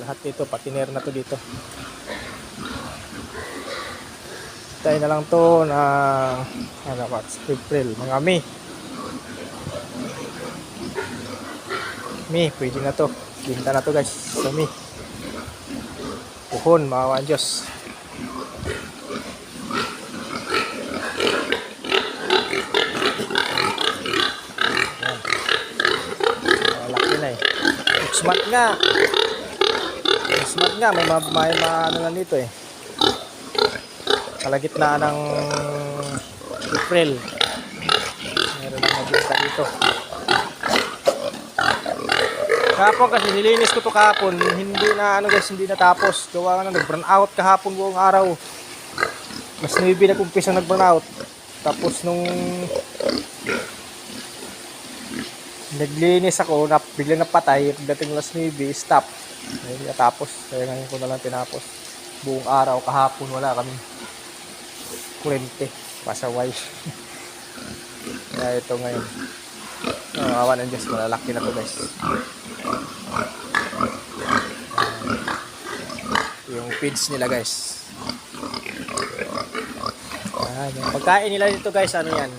lahat dito, patiner na to dito. Tayo na lang to na ano ba, April, mga May, pwede na to. Binta na to guys, sa May. Puhon, maawa ang Diyos. Malaki na eh. Smart nga. Smart nga, may ano lang dito eh. Kalagitnaan ng April. Meron na nabinta dito. Kahapon kasi nilinis ko to kahapon, hindi na ano guys, hindi natapos. Gawa nga nag-burn out kahapon buong araw. Mas 9 na kumpisa nag-burn out. Tapos nung naglinis ako, biglang napatay, pagdating alas 9, stop. Hindi natapos, kaya ngayon ko na lang tinapos. Buong araw kahapon wala kami kurente, pasaway. Kaya ito ngayon. Awan ng Diyos, malalaki na to guys. Yung feeds nila guys. Yung pagkain nila dito guys, ano yan,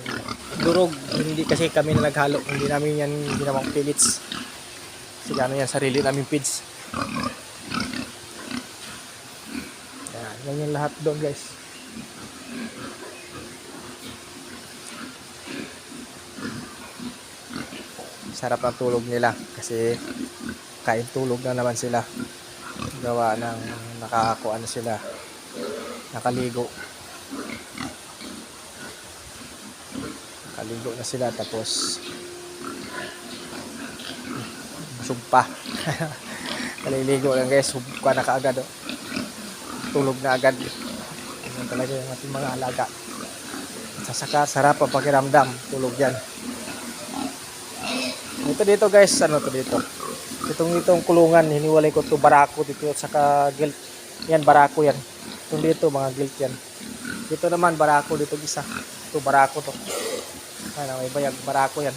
durog. Hindi kasi kami na naghalo, hindi namin yan ginawang pellets. Kasi ano yan, sarili namin feeds. Yan yung lahat doon guys. Sarap ang tulog nila kasi kain tulog na naman sila. Gawa ng nakakakuan na sila, nakaligo na sila, tapos sumpa. Kaliligo lang guys, sumpa na kaagad oh. Tulog na agad. Yan talaga yung ating mga alaga. Sasaka sarap ang pakiramdam, tulog yan. Ito dito guys, ano to dito? Itong kulungan, hiniwalay ko to barako dito at saka gilt. Yan barako yan. Itong dito mga gilt yan. Dito naman barako dito isa. Ito barako to. Ano, may bayag barako yan.